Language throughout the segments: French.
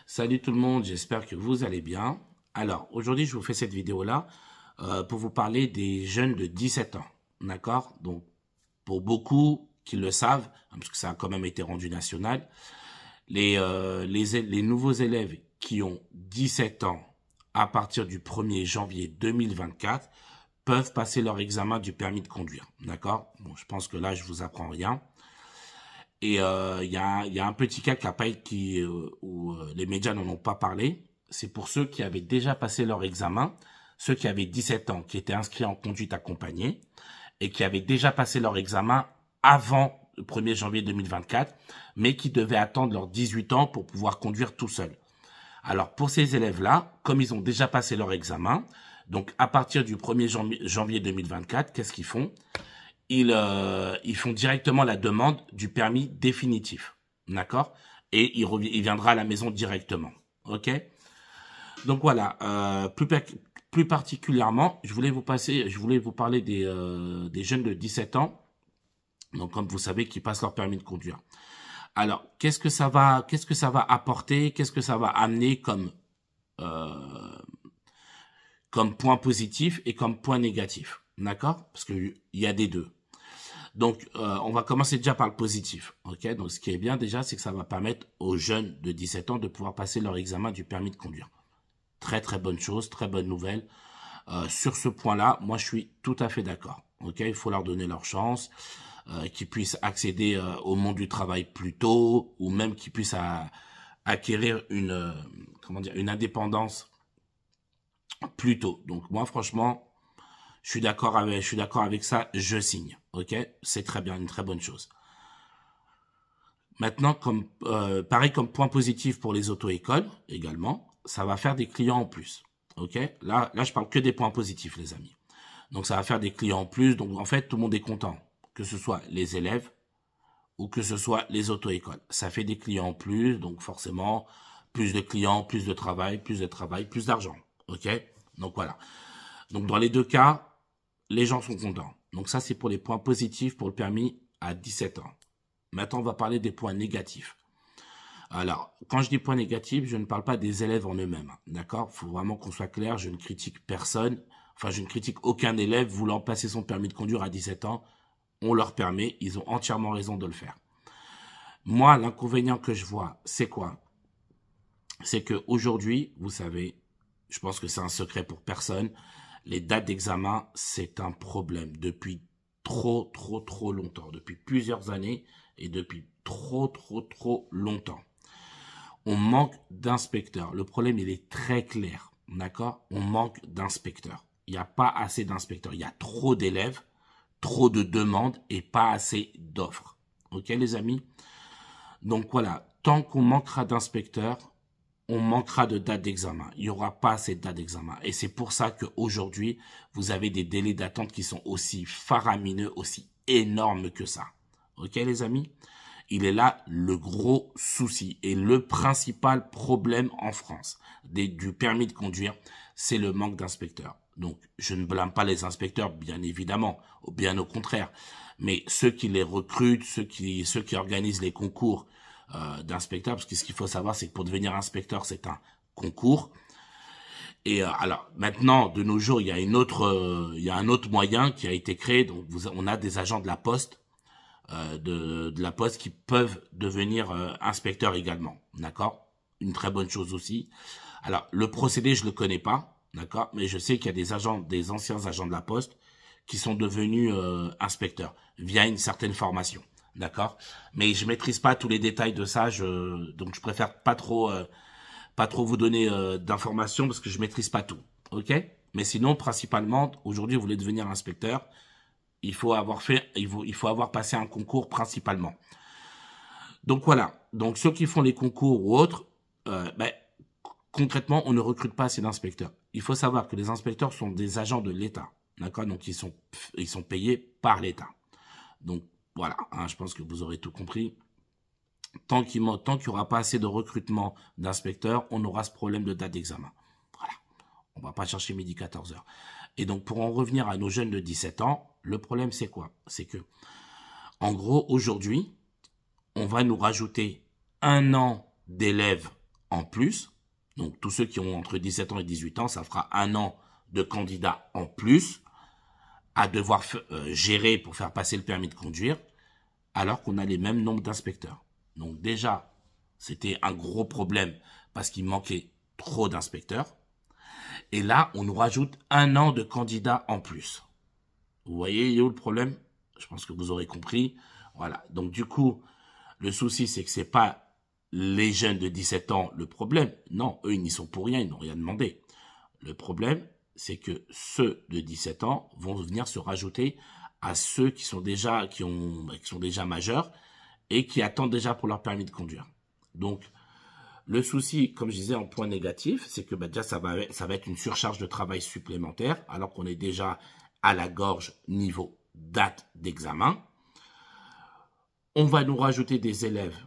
Salut tout le monde, j'espère que vous allez bien. Alors, aujourd'hui, je vous fais cette vidéo-là pour vous parler des jeunes de 17 ans. D'accord? Donc, pour beaucoup qui le savent, parce que ça a quand même été rendu national, les nouveaux élèves qui ont 17 ans à partir du 1er janvier 2024 peuvent passer leur examen du permis de conduire. D'accord? Bon, je pense que là, je vous apprends rien. Et il y a un petit cas où les médias n'en ont pas parlé. C'est pour ceux qui avaient déjà passé leur examen, ceux qui avaient 17 ans, qui étaient inscrits en conduite accompagnée et qui avaient déjà passé leur examen avant le 1er janvier 2024, mais qui devaient attendre leurs 18 ans pour pouvoir conduire tout seul. Alors pour ces élèves-là, comme ils ont déjà passé leur examen, donc à partir du 1er janvier 2024, qu'est-ce qu'ils font ? Ils font directement la demande du permis définitif, d'accord? Et il viendra à la maison directement, ok? Donc voilà, plus particulièrement, je voulais vous parler des jeunes de 17 ans, donc comme vous savez, qui passent leur permis de conduire. Alors, qu'est-ce que ça va apporter, qu'est-ce que ça va amener comme point positif et comme point négatif, d'accord? Parce que il y a des deux. Donc, on va commencer déjà par le positif, ok? Donc, ce qui est bien déjà, c'est que ça va permettre aux jeunes de 17 ans de pouvoir passer leur examen du permis de conduire. Très, très bonne chose, très bonne nouvelle. Sur ce point-là, moi, je suis tout à fait d'accord, ok? Il faut leur donner leur chance, qu'ils puissent accéder au monde du travail plus tôt, ou même qu'ils puissent acquérir une indépendance plus tôt. Donc, moi, franchement, je suis d'accord avec ça, je signe, ok? C'est très bien, une très bonne chose. Maintenant, pareil comme point positif pour les auto-écoles également, ça va faire des clients en plus, ok? Là, je parle que des points positifs, les amis. Donc, ça va faire des clients en plus, donc en fait, tout le monde est content, que ce soit les élèves ou que ce soit les auto-écoles. Ça fait des clients en plus, donc forcément, plus de clients, plus de travail, plus d'argent, ok? Donc voilà. Donc dans les deux cas, les gens sont contents. Donc ça, c'est pour les points positifs pour le permis à 17 ans. Maintenant, on va parler des points négatifs. Alors, quand je dis points négatifs, je ne parle pas des élèves en eux-mêmes. D'accord ? Il faut vraiment qu'on soit clair, je ne critique personne. Enfin, je ne critique aucun élève voulant passer son permis de conduire à 17 ans. On leur permet, ils ont entièrement raison de le faire. Moi, l'inconvénient que je vois, c'est quoi ? C'est qu'aujourd'hui, vous savez, je pense que c'est un secret pour personne, les dates d'examen, c'est un problème depuis trop longtemps, depuis plusieurs années et depuis trop longtemps. On manque d'inspecteurs. Le problème, il est très clair, d'accord? On manque d'inspecteurs. Il n'y a pas assez d'inspecteurs. Il y a trop d'élèves, trop de demandes et pas assez d'offres. Ok, les amis? Donc voilà, tant qu'on manquera d'inspecteurs, on manquera de dates d'examen. Il n'y aura pas assez de dates d'examen. Et c'est pour ça qu'aujourd'hui, vous avez des délais d'attente qui sont aussi faramineux, aussi énormes que ça. Ok, les amis? Il est là le gros souci et le principal problème en France du permis de conduire, c'est le manque d'inspecteurs. Donc, je ne blâme pas les inspecteurs, bien évidemment, ou bien au contraire. Mais ceux qui les recrutent, ceux qui organisent les concours d'inspecteurs, parce que ce qu'il faut savoir, c'est que pour devenir inspecteur, c'est un concours. Et alors maintenant, de nos jours, il y a un autre moyen qui a été créé. Donc, on a des agents de la Poste, de la Poste qui peuvent devenir inspecteurs également, d'accord? Une très bonne chose aussi. Alors, le procédé, je le connais pas, d'accord? Mais je sais qu'il y a des anciens agents de la Poste qui sont devenus inspecteurs via une certaine formation, d'accord? Mais je maîtrise pas tous les détails de ça, donc je préfère pas trop vous donner d'informations parce que je maîtrise pas tout, ok? Mais sinon, principalement, aujourd'hui, vous voulez devenir inspecteur, il faut avoir passé un concours principalement. Donc voilà. Donc ceux qui font les concours ou autres, concrètement, on ne recrute pas assez d'inspecteurs. Il faut savoir que les inspecteurs sont des agents de l'État, d'accord? Donc ils sont payés par l'État. Donc voilà, hein, je pense que vous aurez tout compris. Tant qu'il n'y aura pas assez de recrutement d'inspecteurs, on aura ce problème de date d'examen. Voilà. On va pas chercher midi 14h. Et donc, pour en revenir à nos jeunes de 17 ans, le problème, c'est quoi? C'est que, en gros, aujourd'hui, on va nous rajouter un an d'élèves en plus. Donc, tous ceux qui ont entre 17 ans et 18 ans, ça fera 1 an de candidat en plus à devoir gérer pour faire passer le permis de conduire, alors qu'on a les mêmes nombres d'inspecteurs. Donc déjà, c'était un gros problème parce qu'il manquait trop d'inspecteurs. Et là, on nous rajoute 1 an de candidats en plus. Vous voyez, il y a où le problème? Je pense que vous aurez compris. Voilà. Donc du coup, le souci, c'est que c'est pas les jeunes de 17 ans le problème. Non, eux, ils n'y sont pour rien, ils n'ont rien demandé. Le problème, c'est que ceux de 17 ans vont venir se rajouter à ceux qui sont déjà majeurs et qui attendent déjà pour leur permis de conduire. Donc, le souci, comme je disais en point négatif, c'est que déjà ça va être une surcharge de travail supplémentaire, alors qu'on est déjà à la gorge niveau date d'examen. On va nous rajouter des élèves.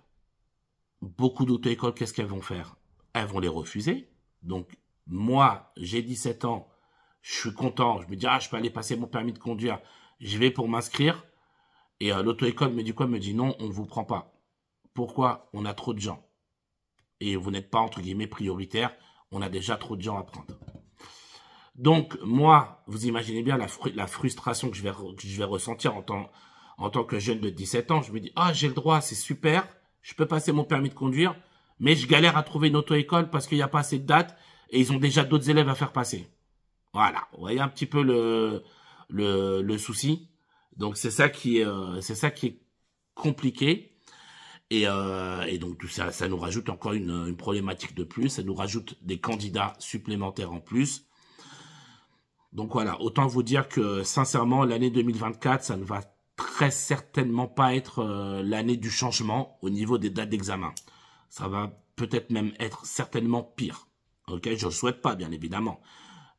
Beaucoup d'auto-écoles, qu'est-ce qu'elles vont faire? Elles vont les refuser. Donc, moi, j'ai 17 ans, je suis content, je me dis, ah, je peux aller passer mon permis de conduire, je vais pour m'inscrire, et l'auto-école me dit quoi? Me dit non, on ne vous prend pas. Pourquoi? On a trop de gens. Et vous n'êtes pas, entre guillemets, prioritaire, on a déjà trop de gens à prendre. Donc, moi, vous imaginez bien la frustration que je vais ressentir en tant que jeune de 17 ans. Je me dis, ah, j'ai le droit, c'est super, je peux passer mon permis de conduire, mais je galère à trouver une auto-école parce qu'il n'y a pas assez de dates et ils ont déjà d'autres élèves à faire passer. Voilà, vous voyez un petit peu le souci. Donc, c'est ça qui est compliqué. Et donc, tout ça, ça nous rajoute encore une problématique de plus. Ça nous rajoute des candidats supplémentaires en plus. Donc voilà, autant vous dire que sincèrement, l'année 2024, ça ne va très certainement pas être l'année du changement au niveau des dates d'examen. Ça va peut-être même être certainement pire. Ok, je le souhaite pas, bien évidemment.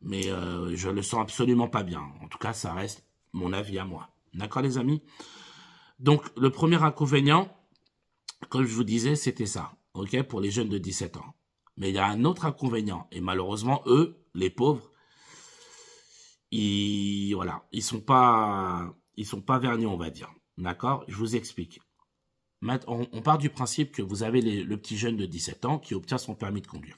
Mais je le sens absolument pas bien. En tout cas, ça reste mon avis à moi. D'accord, les amis? Donc, le premier inconvénient, comme je vous disais, c'était ça. Ok, pour les jeunes de 17 ans. Mais il y a un autre inconvénient. Et malheureusement, eux, les pauvres, ils sont pas vernis, on va dire. D'accord? Je vous explique. On part du principe que vous avez le petit jeune de 17 ans qui obtient son permis de conduire.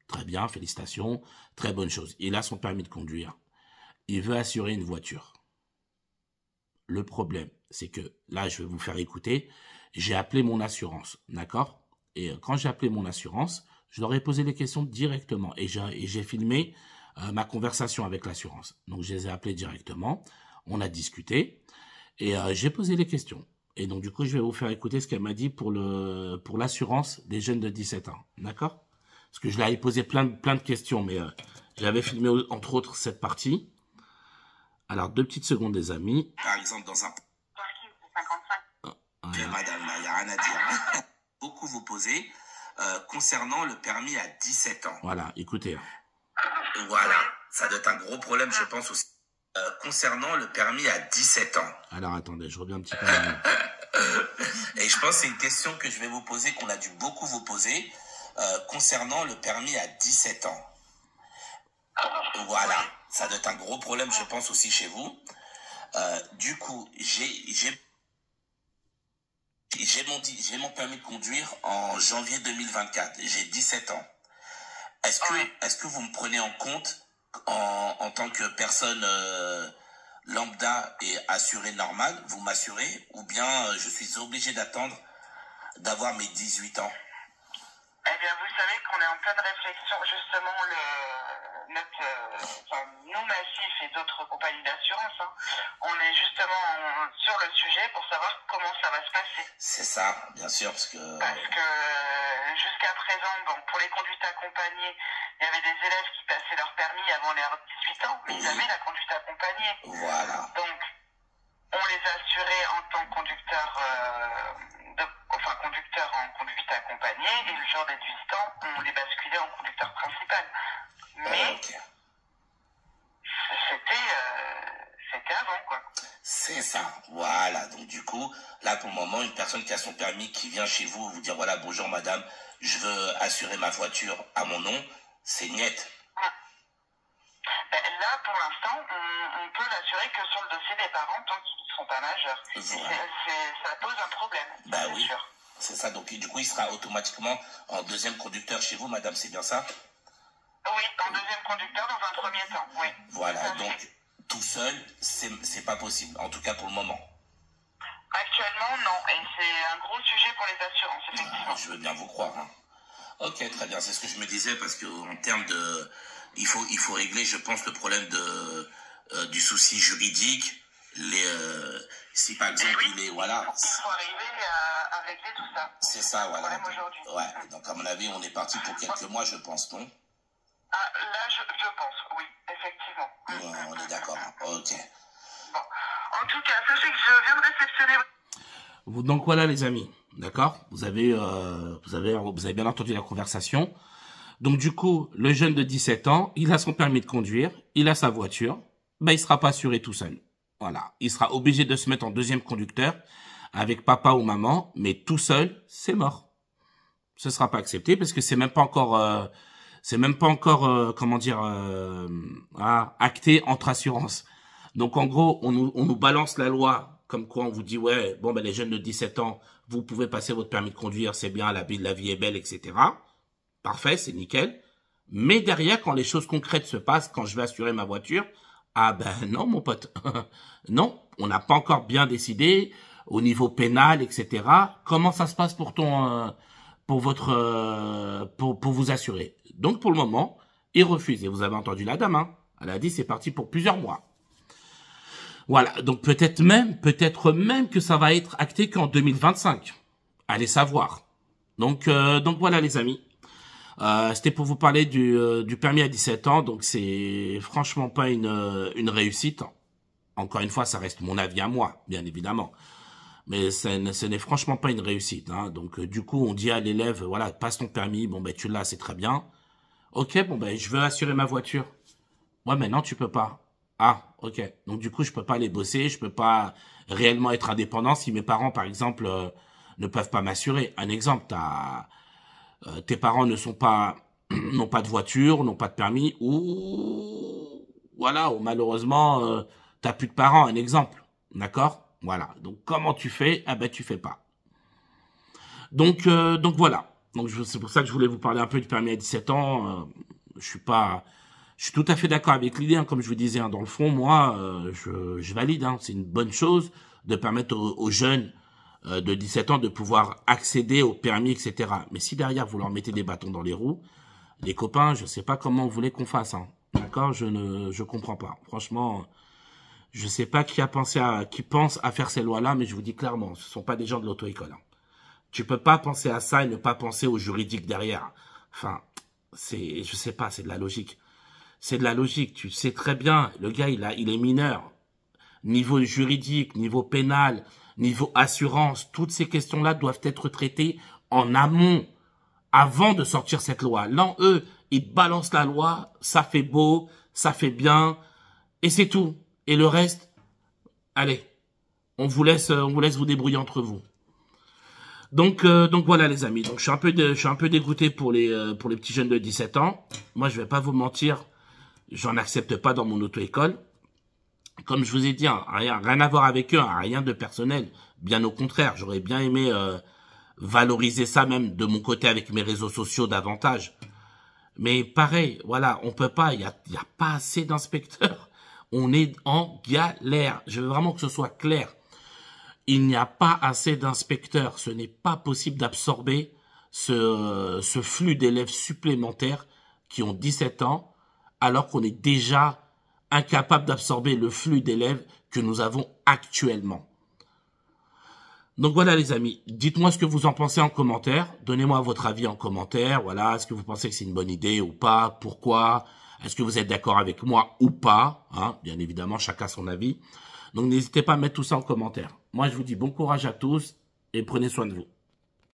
Très bien, félicitations, très bonne chose. Il a son permis de conduire. Il veut assurer une voiture. Le problème, c'est que, là, je vais vous faire écouter, j'ai appelé mon assurance, d'accord? Et quand j'ai appelé mon assurance, je leur ai posé les questions directement et j'ai filmé ma conversation avec l'assurance. Donc, je les ai appelés directement, on a discuté et j'ai posé les questions. Et donc, du coup, je vais vous faire écouter ce qu'elle m'a dit pour l'assurance des jeunes de 17 ans, d'accord? Parce que je lui avais posé plein de questions, mais j'avais filmé entre autres cette partie. Alors, 2 petites secondes, les amis. Par exemple, dans un... Madame, il n'y a rien à dire. Beaucoup vous posez concernant le permis à 17 ans. Voilà, écoutez. Voilà, ça doit être un gros problème, je pense aussi. Concernant le permis à 17 ans. Alors, attendez, je reviens un petit peu. Et je pense que c'est une question que je vais vous poser, qu'on a dû beaucoup vous poser, concernant le permis à 17 ans. Voilà, ça doit être un gros problème, je pense aussi chez vous. Du coup, j'ai mon permis de conduire en janvier 2024. J'ai 17 ans. Est-ce que vous me prenez en compte en tant que personne lambda et assurée normale, vous m'assurez, ou bien je suis obligé d'avoir mes 18 ans? Eh bien, vous savez qu'on est en pleine réflexion, justement, nous, Massif et d'autres compagnies d'assurance, on est justement sur le sujet pour savoir comment ça va se passer. C'est ça, bien sûr, parce que jusqu'à présent, bon, pour les conduites accompagnées, il y avait des élèves qui passaient leur permis avant leurs 18 ans, mais oui, ils avaient la conduite accompagnée. Voilà. Donc, on les assurait en tant que conducteur en conduite accompagnée, et le jour des 18 ans, on les basculait en conducteur principal. Mais okay, c'était avant, quoi. C'est ça, voilà. Donc du coup, là pour le moment, une personne qui a son permis, qui vient chez vous, vous dire voilà, bonjour madame, je veux assurer ma voiture à mon nom, c'est net. Là, pour l'instant, on peut l'assurer que sur le dossier des parents tant qu'ils ne sont pas majeurs. Voilà. Ça pose un problème, bah oui. sûr. C'est ça, donc du coup, il sera automatiquement en deuxième conducteur chez vous, madame, c'est bien ça? Oui, en deuxième conducteur dans un premier temps, oui. Voilà, donc tout seul, c'est pas possible, en tout cas pour le moment. Actuellement, non, et c'est un gros sujet pour les assurances, effectivement. Je veux bien vous croire. Hein. Ok, très bien, c'est ce que je me disais, parce qu'en termes de... Il faut régler, je pense, le problème du souci juridique. Si par exemple, il faut arriver à régler tout ça. C'est ça, voilà. Le problème aujourd'hui. Ouais, donc à mon avis, on est parti pour quelques mois, je pense, non? Ah, là, je pense, oui, effectivement. Ouais, on est d'accord, ok. Bon, en tout cas, sachez que je viens de réceptionner... Donc voilà les amis, d'accord, vous avez bien entendu la conversation. Donc du coup, le jeune de 17 ans, il a son permis de conduire, il a sa voiture, ben il sera pas assuré tout seul. Voilà, il sera obligé de se mettre en deuxième conducteur avec papa ou maman, mais tout seul, c'est mort. Ce sera pas accepté parce que c'est même pas encore acté entre assurances. Donc en gros, on nous balance la loi comme quoi on vous dit ouais, bon ben les jeunes de 17 ans, vous pouvez passer votre permis de conduire, c'est bien, la vie est belle, etc. Parfait, c'est nickel. Mais derrière, quand les choses concrètes se passent, quand je vais assurer ma voiture, ah ben non mon pote, non, on n'a pas encore bien décidé au niveau pénal, etc. Comment ça se passe pour vous assurer. Donc pour le moment, il refuse. Et vous avez entendu la dame, hein. Elle a dit c'est parti pour plusieurs mois. Voilà, donc peut-être même que ça va être acté qu'en 2025. Allez savoir. Donc voilà les amis. C'était pour vous parler du permis à 17 ans. Donc c'est franchement pas une réussite. Encore une fois, ça reste mon avis à moi, bien évidemment. Mais ce n'est franchement pas une réussite. Hein. Donc du coup, on dit à l'élève, voilà, passe ton permis. Bon ben tu l'as, c'est très bien. Ok, bon ben je veux assurer ma voiture. Ouais, mais non, tu peux pas. Ah, ok. Donc du coup, je peux pas aller bosser, je peux pas réellement être indépendant si mes parents, par exemple, ne peuvent pas m'assurer. Un exemple, tes parents n'ont pas de voiture, n'ont pas de permis, ou voilà, ou malheureusement, t'as plus de parents. Un exemple, d'accord? Voilà. Donc comment tu fais? Ah ben tu fais pas. Donc voilà. Donc c'est pour ça que je voulais vous parler un peu du permis à 17 ans. Je suis tout à fait d'accord avec l'idée, hein, comme je vous disais, hein, dans le fond, moi, je valide, hein, c'est une bonne chose de permettre aux jeunes de 17 ans de pouvoir accéder au permis, etc. Mais si derrière, vous leur mettez des bâtons dans les roues, les copains, je sais pas comment vous voulez qu'on fasse, hein, d'accord? Je comprends pas. Franchement, je sais pas qui pense à faire ces lois-là, mais je vous dis clairement, ce sont pas des gens de l'auto-école. Hein. Tu peux pas penser à ça et ne pas penser au juridique derrière. Enfin, je sais pas, c'est de la logique. C'est de la logique, tu sais très bien, le gars, il est mineur. Niveau juridique, niveau pénal, niveau assurance, toutes ces questions-là doivent être traitées en amont, avant de sortir cette loi. Là, eux, ils balancent la loi, ça fait beau, ça fait bien, et c'est tout. Et le reste, allez, on vous laisse vous débrouiller entre vous. Donc voilà les amis. Donc je suis un peu dégoûté pour les petits jeunes de 17 ans. Moi, je vais pas vous mentir. J'en accepte pas dans mon auto-école. Comme je vous ai dit, hein, rien à voir avec eux, hein, rien de personnel. Bien au contraire, j'aurais bien aimé valoriser ça même de mon côté avec mes réseaux sociaux davantage. Mais pareil, voilà, on peut pas, il y a pas assez d'inspecteurs. On est en galère. Je veux vraiment que ce soit clair. Il n'y a pas assez d'inspecteurs. Ce n'est pas possible d'absorber ce flux d'élèves supplémentaires qui ont 17 ans, alors qu'on est déjà incapable d'absorber le flux d'élèves que nous avons actuellement. Donc voilà les amis, dites-moi ce que vous en pensez en commentaire, donnez-moi votre avis en commentaire, voilà, est-ce que vous pensez que c'est une bonne idée ou pas, pourquoi, est-ce que vous êtes d'accord avec moi ou pas, hein, bien évidemment chacun son avis. Donc n'hésitez pas à mettre tout ça en commentaire. Moi je vous dis bon courage à tous et prenez soin de vous.